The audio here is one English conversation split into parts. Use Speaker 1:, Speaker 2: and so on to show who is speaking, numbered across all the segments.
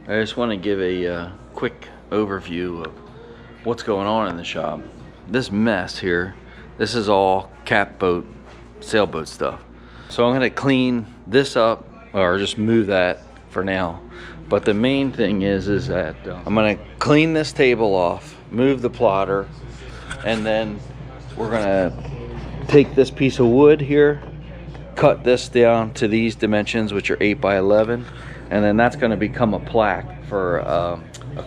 Speaker 1: I just want to give a quick overview of what's going on in the shop. This mess here, this is all cat boat, sailboat stuff. So I'm going to clean this up, or just move that for now. But the main thing is that I'm going to clean this table off, move the plotter, and then we're going to take this piece of wood here, cut this down to these dimensions, which are 8 by 11, and then that's going to become a plaque for a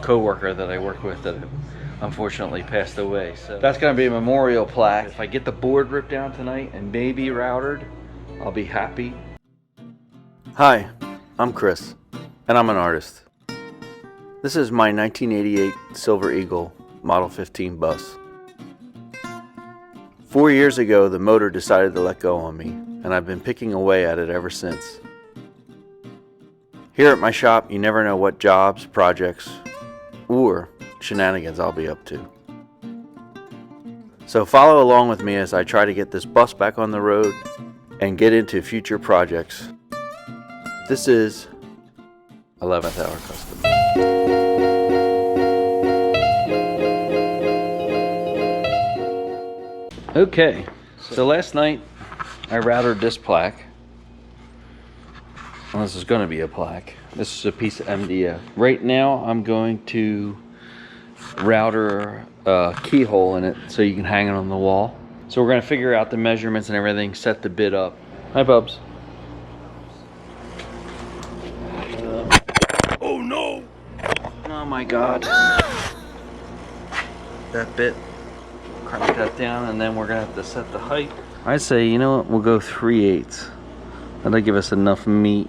Speaker 1: co-worker that I work with that unfortunately passed away. So that's going to be a memorial plaque. If I get the board ripped down tonight and maybe routed, I'll be happy.
Speaker 2: Hi, I'm Chris, and I'm an artist. This is my 1988 Silver Eagle Model 15 bus. 4 years ago, the motor decided to let go on me, and I've been picking away at it ever since. Here at my shop, you never know what jobs, projects, or shenanigans I'll be up to. So follow along with me as I try to get this bus back on the road and get into future projects. This is 11th Hour Custom.
Speaker 1: Okay, so last night I routed this plaque. Well, this is going to be a plaque. This is a piece of MDF. Right now I'm going to router a keyhole in it so you can hang it on the wall. So we're going to figure out the measurements and everything, set the bit up. Hi, Bubs. Oh no! Oh my God. That bit. Crank that down, and then we're going to have to set the height. I'd say, you know what, we'll go 3/8. That'll give us enough meat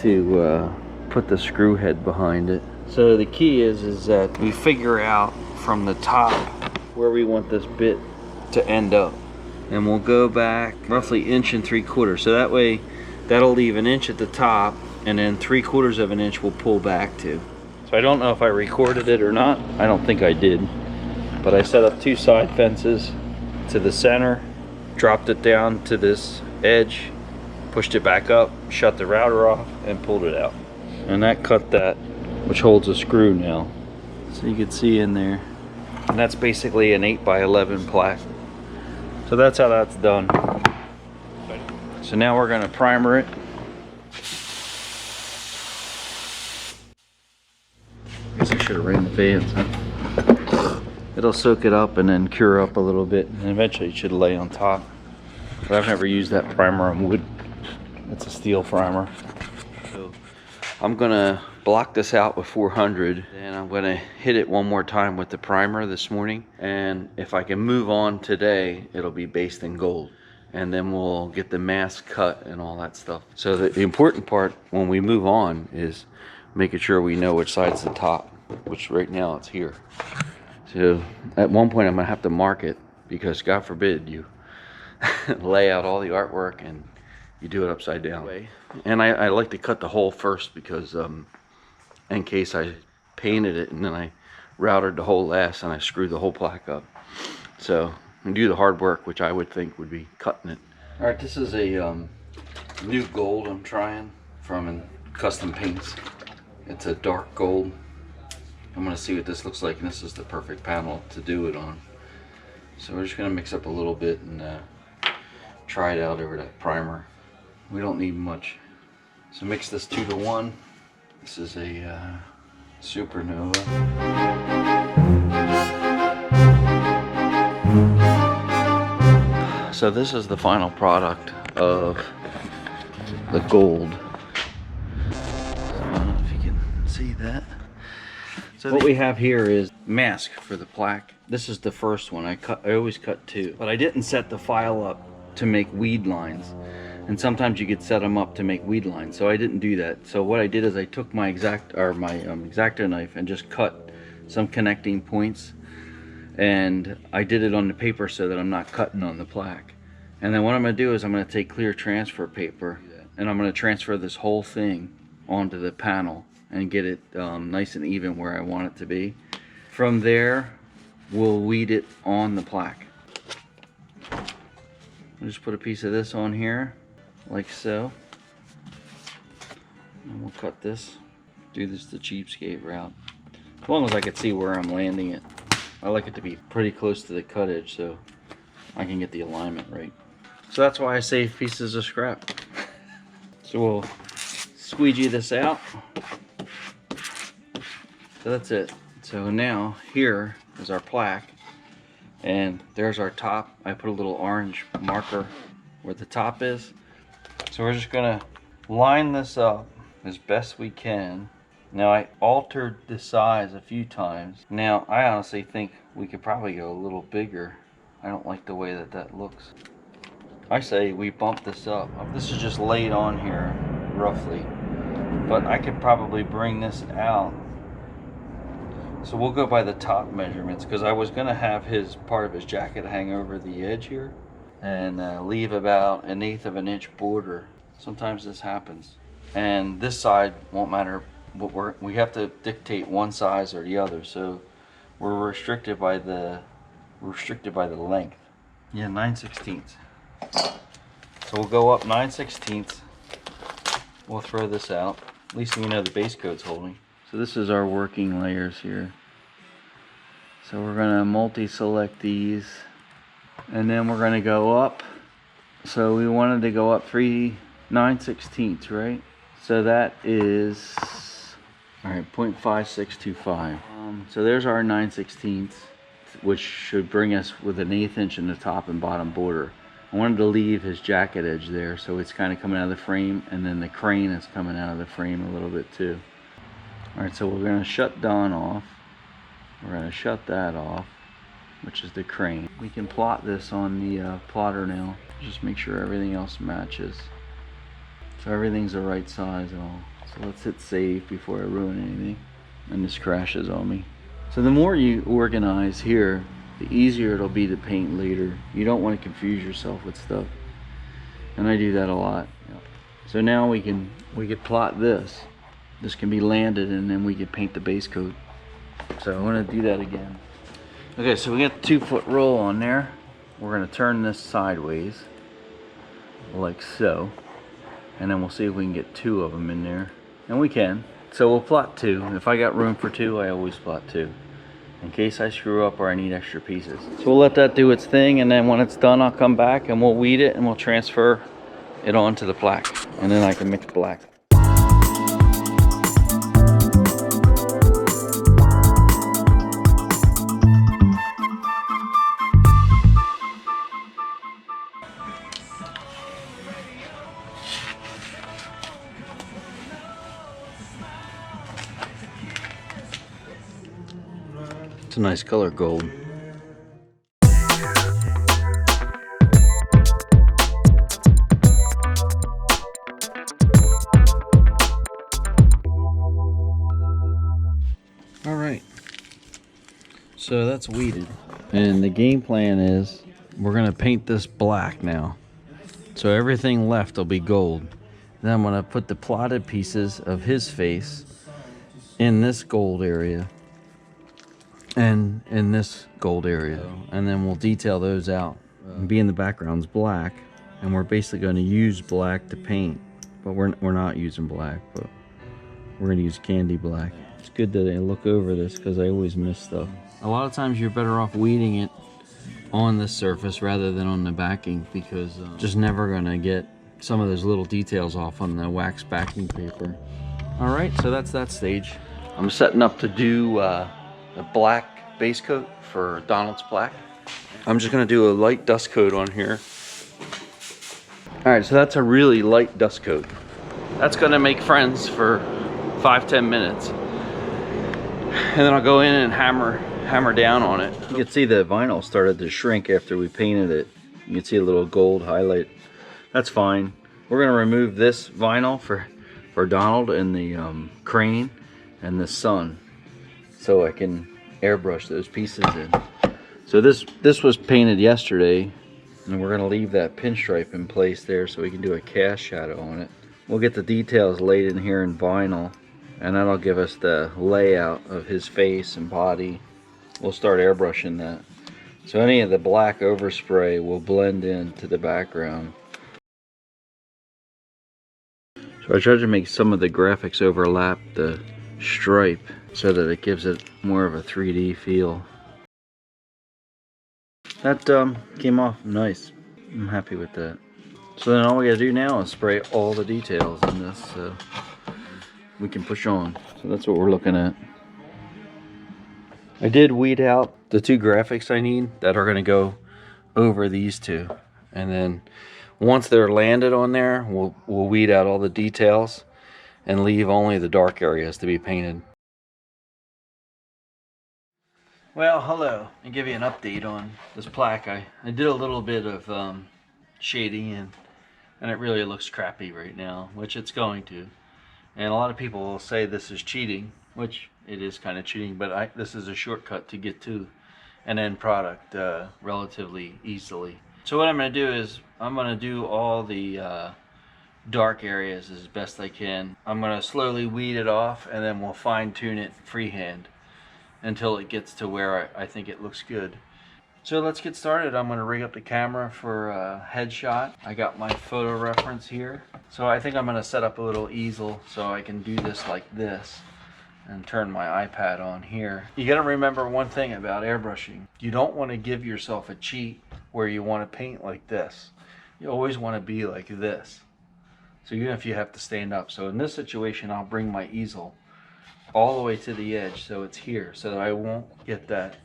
Speaker 1: to put the screw head behind it. So the key is that we figure out from the top where we want this bit to end up, and we'll go back roughly 1 3/4 inches. So that way that'll leave 1 inch at the top, and then 3/4 of an inch we'll pull back to. So I don't know if I recorded it or not. I don't think I did, but I set up 2 side fences to the center, dropped it down to this edge, pushed it back up, shut the router off, and pulled it out. And that cut that, which holds a screw now. So you can see in there. And that's basically an 8 by 11 plaque. So that's how that's done. So now we're gonna primer it. I guess I should have ran the fans, huh? It'll soak it up and then cure up a little bit, and eventually it should lay on top. But I've never used that primer on wood. It's a steel primer. So I'm gonna block this out with 400, and I'm gonna hit it one more time with the primer this morning. And if I can move on today, it'll be based in gold. And then we'll get the mask cut and all that stuff. So the important part when we move on is making sure we know which side's the top, which right now it's here. So at one point I'm gonna have to mark it, because God forbid you lay out all the artwork and you do it upside down. And I like to cut the hole first, because in case I painted it and then I routed the hole last and I screwed the whole plaque up. So I do the hard work, which I would think would be cutting it. All right, this is a new gold I'm trying from Custom Paints. It's a dark gold. I'm gonna see what this looks like, and this is the perfect panel to do it on. So we're just gonna mix up a little bit and try it out over that primer. We don't need much. So mix this 2 to 1. This is a Supernova. So this is the final product of the gold. I don't know if you can see that. So what we have here is mask for the plaque. This is the first one. I always cut 2, but I didn't set the file up to make weed lines. And sometimes you could set them up to make weed lines, so I didn't do that. So what I did is I took my X-Acto knife and just cut some connecting points, and I did it on the paper so that I'm not cutting on the plaque. And then what I'm going to do is I'm going to take clear transfer paper, and I'm going to transfer this whole thing onto the panel and get it nice and even where I want it to be. From there, we'll weed it on the plaque. I'll just put a piece of this on here, like so. And we'll cut this do this the cheapskate route. As long as I can see where I'm landing it. I like it to be pretty close to the cut edge so I can get the alignment right. So that's why I save pieces of scrap. So we'll squeegee this out. So that's it. So now here is our plaque, and there's our top. I put a little orange marker where the top is. So we're just gonna line this up as best we can. Now I altered the size a few times. Now I honestly think we could probably go a little bigger. I don't like the way that that looks. I say we bump this up. This is just laid on here roughly, but I could probably bring this out. So we'll go by the top measurements, because I was gonna have his part of his jacket hang over the edge here and leave about 1/8 of an inch border. Sometimes this happens, and this side won't matter. But we have to dictate one size or the other, so we're restricted by the length. Yeah, 9/16. So we'll go up 9/16. We'll throw this out. At least we know the base coat's holding. So this is our working layers here. So we're gonna multi-select these, and then we're gonna go up. So we wanted to go up 9/16, right? So that is, all right, 0.5625. So there's our 9/16, which should bring us with 1/8 inch in the top and bottom border. I wanted to leave his jacket edge there, so it's kind of coming out of the frame, and then the crane is coming out of the frame a little bit too. All right, so we're going to shut Don off. We're going to shut that off, which is the crane. We can plot this on the plotter now. Just make sure everything else matches. So everything's the right size and all. So let's hit save before I ruin anything. And this crashes on me. So the more you organize here, the easier it'll be to paint later. You don't want to confuse yourself with stuff. And I do that a lot. So now we can plot this. This can be landed, and then we can paint the base coat. So I'm going to do that again. Okay, so we got the 2-foot roll on there. We're going to turn this sideways, like so. And then we'll see if we can get 2 of them in there. And we can. So we'll plot 2. If I got room for 2, I always plot 2. In case I screw up or I need extra pieces. So we'll let that do its thing, and then when it's done, I'll come back and we'll weed it and we'll transfer it onto the plaque. And then I can mix black. It's a nice color, gold. All right, so that's weeded, and the game plan is we're gonna paint this black now, so everything left will be gold. Then I'm gonna put the plotted pieces of his face in this gold area and in this gold area, and then we'll detail those out. Being the background's black, and we're basically going to use black to paint, but we're not using black, but we're going to use candy black. It's good that I look over this because I always miss stuff. A lot of times you're better off weeding it on this surface rather than on the backing, because just never going to get some of those little details off on the wax backing paper. All right, so that's that stage. I'm setting up to do the black base coat for Donald's plaque. I'm just gonna do a light dust coat on here. All right, so that's a really light dust coat. That's gonna make friends for 5-10 minutes. And then I'll go in and hammer down on it. You can see the vinyl started to shrink after we painted it. You can see a little gold highlight. That's fine. We're gonna remove this vinyl for Donald and the crane and the sun, so I can airbrush those pieces in. So this was painted yesterday, and we're gonna leave that pinstripe in place there so we can do a cast shadow on it. We'll get the details laid in here in vinyl, and that'll give us the layout of his face and body. We'll start airbrushing that. So any of the black overspray will blend into the background. So I tried to make some of the graphics overlap the stripe so that it gives it more of a 3D feel. That came off nice. I'm happy with that. So then all we gotta do now is spray all the details in this so we can push on. So that's what we're looking at. I did weed out the 2 graphics I need that are gonna go over these 2. And then once they're landed on there, we'll weed out all the details and leave only the dark areas to be painted. Well, hello, and give you an update on this plaque. I did a little bit of shading and it really looks crappy right now, which it's going to. And a lot of people will say this is cheating, which it is kind of cheating, but this is a shortcut to get to an end product relatively easily. So what I'm going to do is I'm going to do all the dark areas as best I can. I'm going to slowly weed it off and then we'll fine tune it freehand until it gets to where I think it looks good. So let's get started. I'm going to rig up the camera for a headshot. I got my photo reference here. So I think I'm going to set up a little easel so I can do this like this and turn my iPad on here. You got to remember one thing about airbrushing. You don't want to give yourself a cheat where you want to paint like this. You always want to be like this. So even if you have to stand up. So in this situation, I'll bring my easel all the way to the edge so it's here, so that I won't get that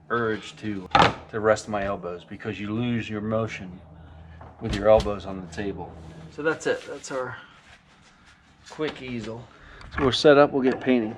Speaker 1: urge to rest my elbows, because you lose your motion with your elbows on the table. So that's it. That's our quick easel. So we're set up, we'll get painting.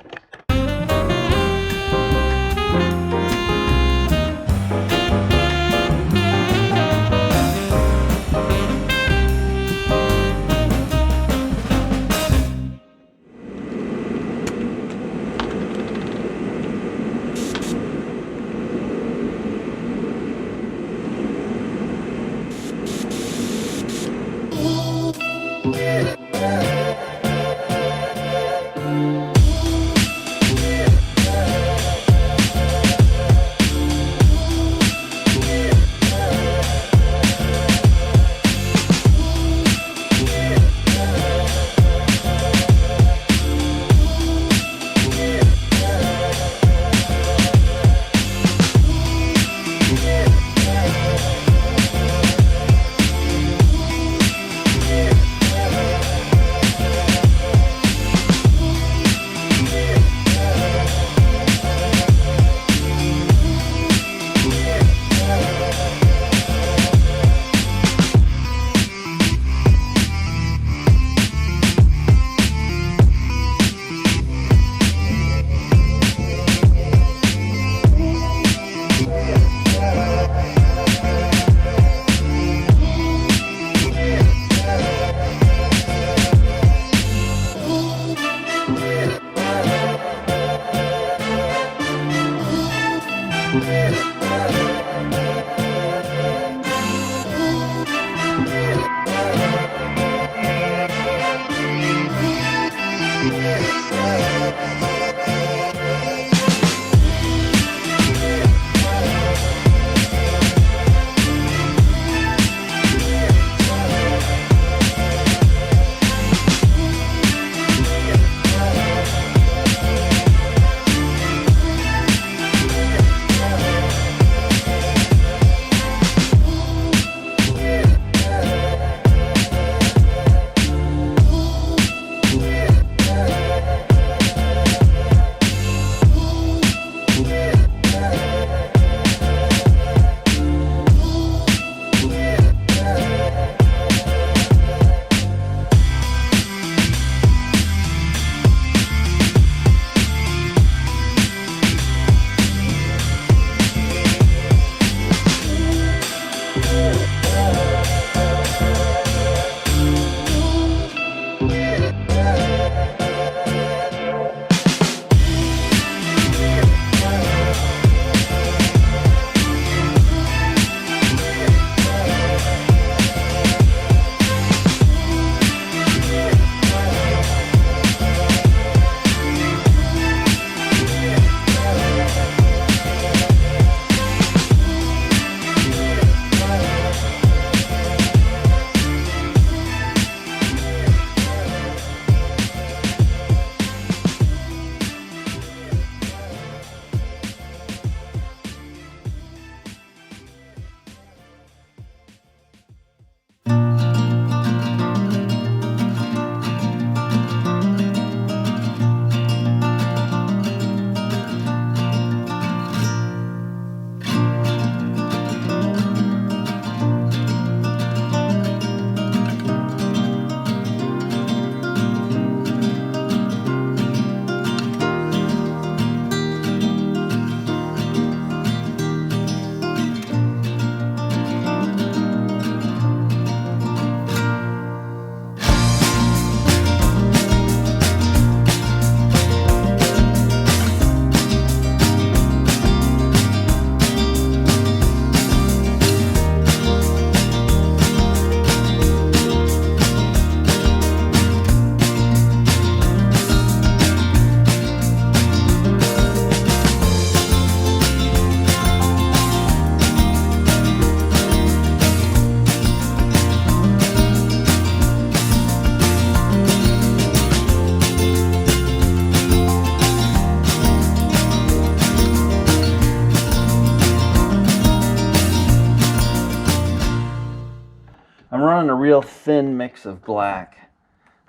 Speaker 1: real thin mix of black,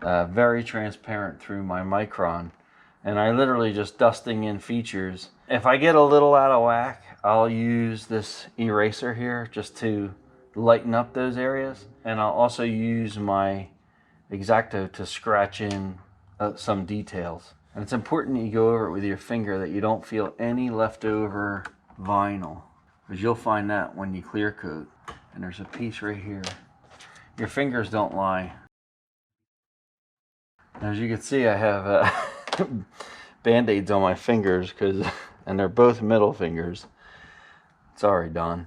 Speaker 1: very transparent through my micron. And I literally just dusting in features. If I get a little out of whack, I'll use this eraser here just to lighten up those areas. And I'll also use my X-Acto to scratch in some details. And it's important that you go over it with your finger, that you don't feel any leftover vinyl, because you'll find that when you clear coat. And there's a piece right here. Your fingers don't lie. As you can see, I have band-aids on my fingers, and they're both middle fingers. Sorry, Don.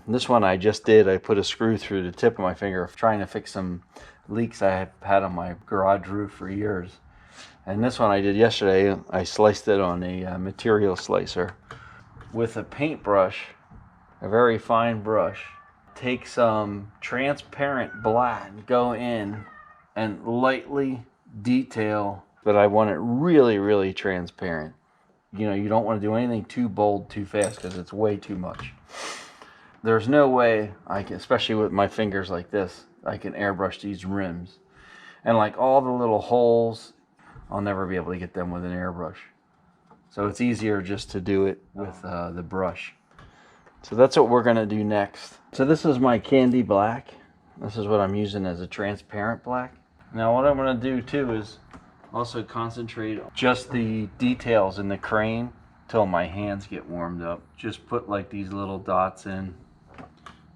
Speaker 1: This one I just did. I put a screw through the tip of my finger trying to fix some leaks I have had on my garage roof for years. And this one I did yesterday. I sliced it on a material slicer with a paintbrush, a very fine brush. Take some transparent black, go in and lightly detail, but I want it really, really transparent. You know, you don't want to do anything too bold too fast because it's way too much. There's no way I can, especially with my fingers like this, I can airbrush these rims. And like all the little holes, I'll never be able to get them with an airbrush. So it's easier just to do it with the brush. So that's what we're gonna do next. So this is my candy black. This is what I'm using as a transparent black. Now what I'm gonna do too is also concentrate on just the details in the crane till my hands get warmed up. Just put like these little dots in.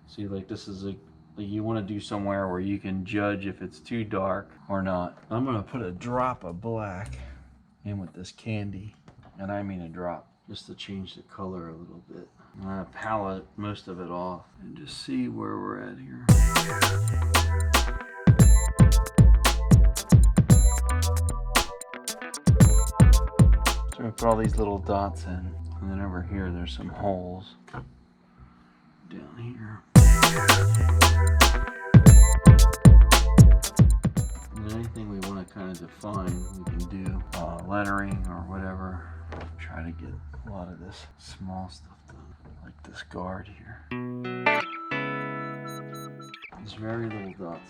Speaker 1: See, like this is like you want to do somewhere where you can judge if it's too dark or not. I'm gonna put a drop of black in with this candy, and I mean a drop, just to change the color a little bit. I'm gonna palette most of it off and just see where we're at here. So I'm gonna put all these little dots in, and then over here there's some holes down here. And anything we want to kind of define, we can do lettering or whatever. Try to get a lot of this small stuff done, like this guard here. There's very little dots.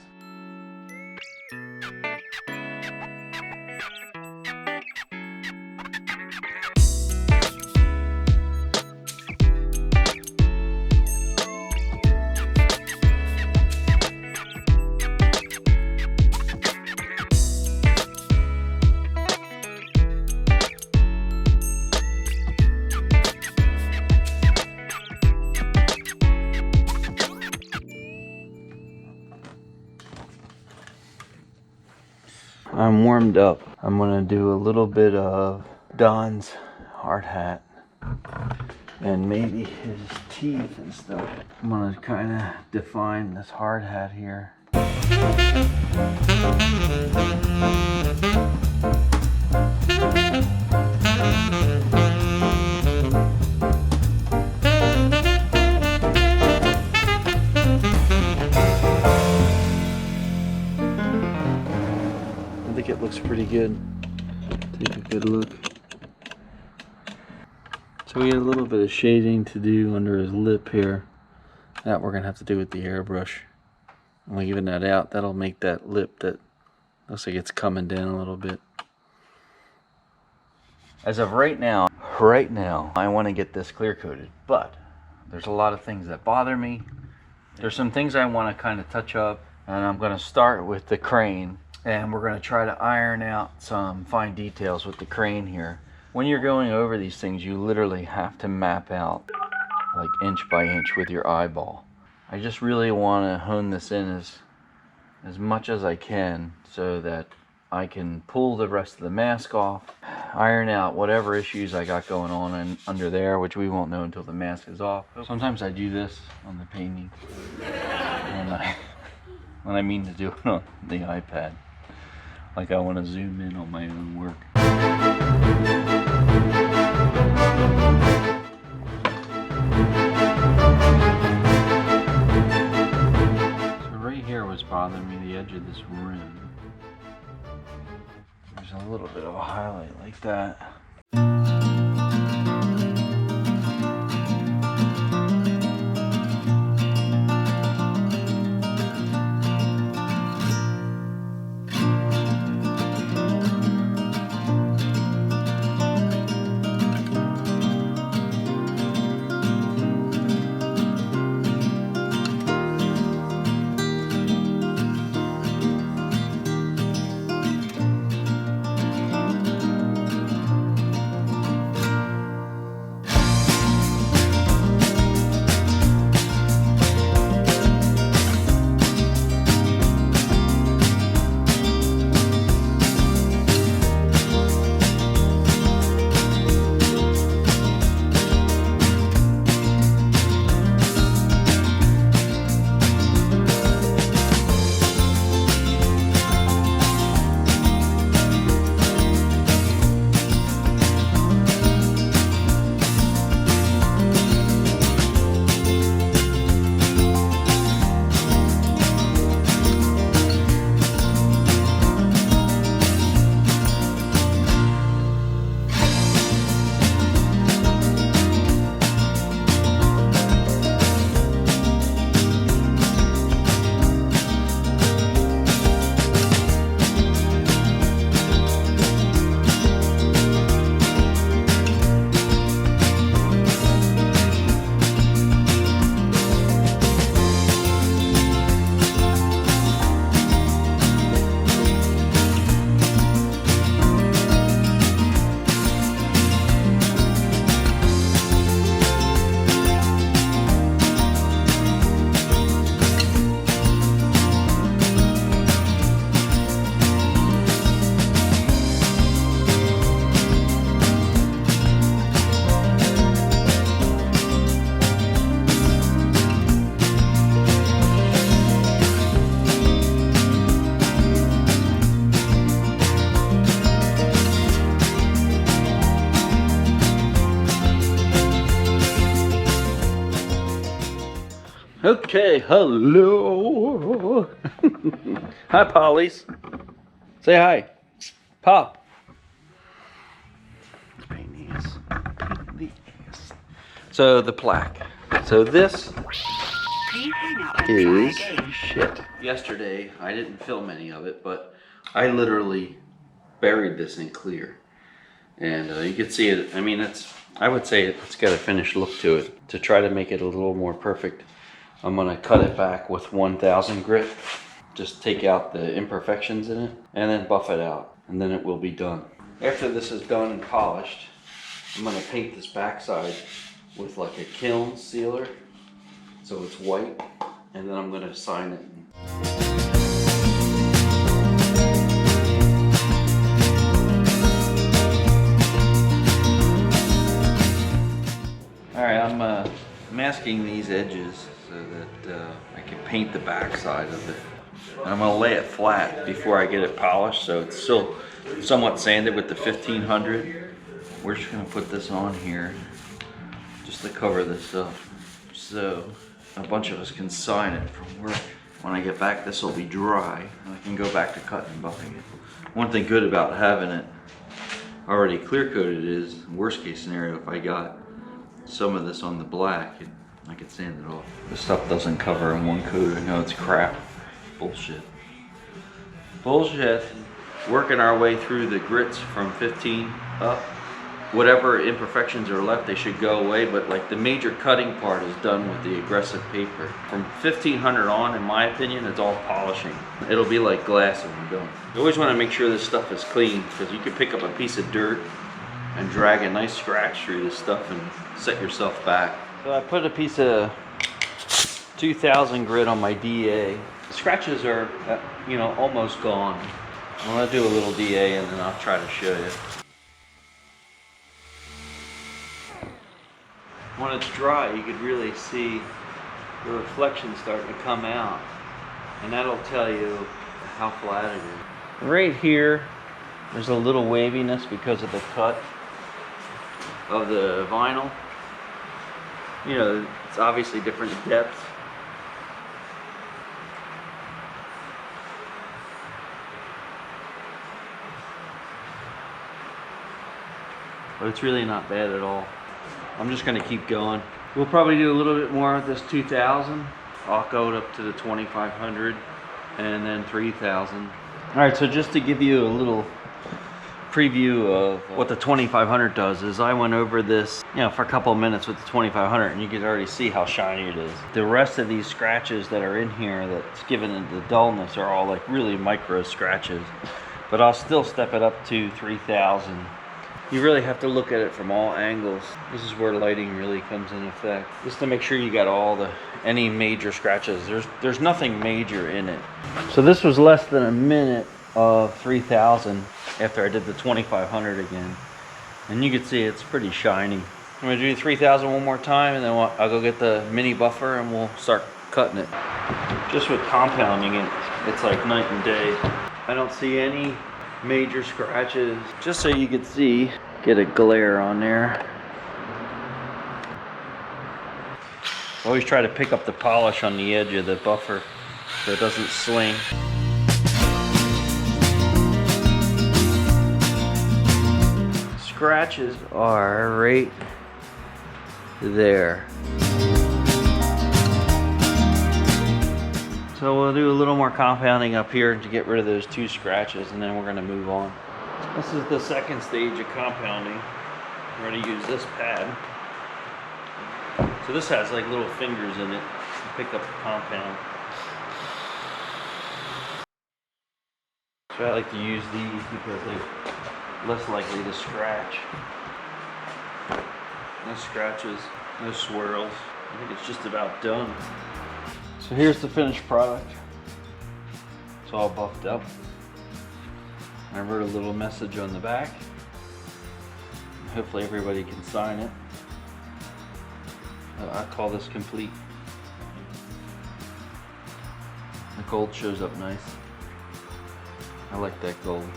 Speaker 1: I'm warmed up. I'm gonna do a little bit of Don's hard hat and maybe his teeth and stuff. I'm gonna kind of define this hard hat here. I think it looks pretty good. Take a good look. So we had a little bit of shading to do under his lip here. That we're gonna have to do with the airbrush. And we even that out, that'll make that lip that looks like it's coming down a little bit. As of right now, I want to get this clear coated, but there's a lot of things that bother me. There's some things I want to kind of touch up, and I'm going to start with the crane, and we're going to try to iron out some fine details with the crane here. When you're going over these things, you literally have to map out like inch by inch with your eyeball. I just really want to hone this in as much as I can so that I can pull the rest of the mask off, iron out whatever issues I got going on under there, which we won't know until the mask is off. Sometimes I do this on the painting when I mean to do it on the iPad. Like I want to zoom in on my own work. So right here was bothering me, the edge of this rim. There's a little bit of a highlight like that. Okay, hello. Hi, Polly's. Say hi. Pop. Pain in the ass. Pain in the ass. So the plaque. So this is shit. Yesterday, I didn't film any of it, but I literally buried this in clear. And you can see it. I mean, I would say it's got a finished look to it. To try to make it a little more perfect, I'm gonna cut it back with 1000 grit. Just take out the imperfections in it and then buff it out, and then it will be done. After this is done and polished, I'm gonna paint this backside with like a kiln sealer so it's white, and then I'm gonna sign it. Alright, I'm masking these edges so that I can paint the backside of it. And I'm going to lay it flat before I get it polished, so it's still somewhat sanded with the 1500. We're just going to put this on here just to cover this up, so a bunch of us can sign it from work. When I get back, this will be dry and I can go back to cutting and buffing it. One thing good about having it already clear coated is, worst case scenario, if I got some of this on the black, I could sand it off. This stuff doesn't cover in one coat. I know it's crap. Bullshit. Bullshit. Working our way through the grits from 15 up. Whatever imperfections are left, they should go away, but like the major cutting part is done with the aggressive paper. From 1500 on, in my opinion, it's all polishing. It'll be like glass when we're done. You always want to make sure this stuff is clean, because you can pick up a piece of dirt and drag a nice scratch through this stuff and set yourself back. So I put a piece of 2000 grit on my DA. The scratches are, you know, almost gone. I'm gonna do a little DA and then I'll try to show you. When it's dry, you could really see the reflection starting to come out, and that'll tell you how flat it is. Right here, there's a little waviness because of the cut of the vinyl. You know, it's obviously different depths. But it's really not bad at all. I'm just gonna keep going. We'll probably do a little bit more with this 2000. I'll go up to the 2500 and then 3000. All right, so just to give you a little preview of what the 2500 does is I went over this, you know, for a couple of minutes with the 2500, and you can already see how shiny it is. The rest of these scratches that are in here that's given it the dullness are all like really micro scratches, but I'll still step it up to 3000. You really have to look at it from all angles. This is where lighting really comes in effect, just to make sure you got all any major scratches. There's nothing major in it. So this was less than a minute of 3000 after I did the 2500 again, and you can see it's pretty shiny. I'm gonna do 3000 one more time, and then I'll go get the mini buffer and we'll start cutting it. Just with compounding it, it's like night and day. I don't see any major scratches. Just so you can see, get a glare on there. Always try to pick up the polish on the edge of the buffer so it doesn't sling. Scratches are right there. So we'll do a little more compounding up here to get rid of those two scratches, and then we're gonna move on. This is the second stage of compounding. We're gonna use this pad. So this has like little fingers in it to pick up the compound. So I like to use these because they're less likely to scratch. No scratches, no swirls. I think it's just about done. So here's the finished product. It's all buffed up. I wrote a little message on the back. Hopefully everybody can sign it. I call this complete. The gold shows up nice. I like that gold.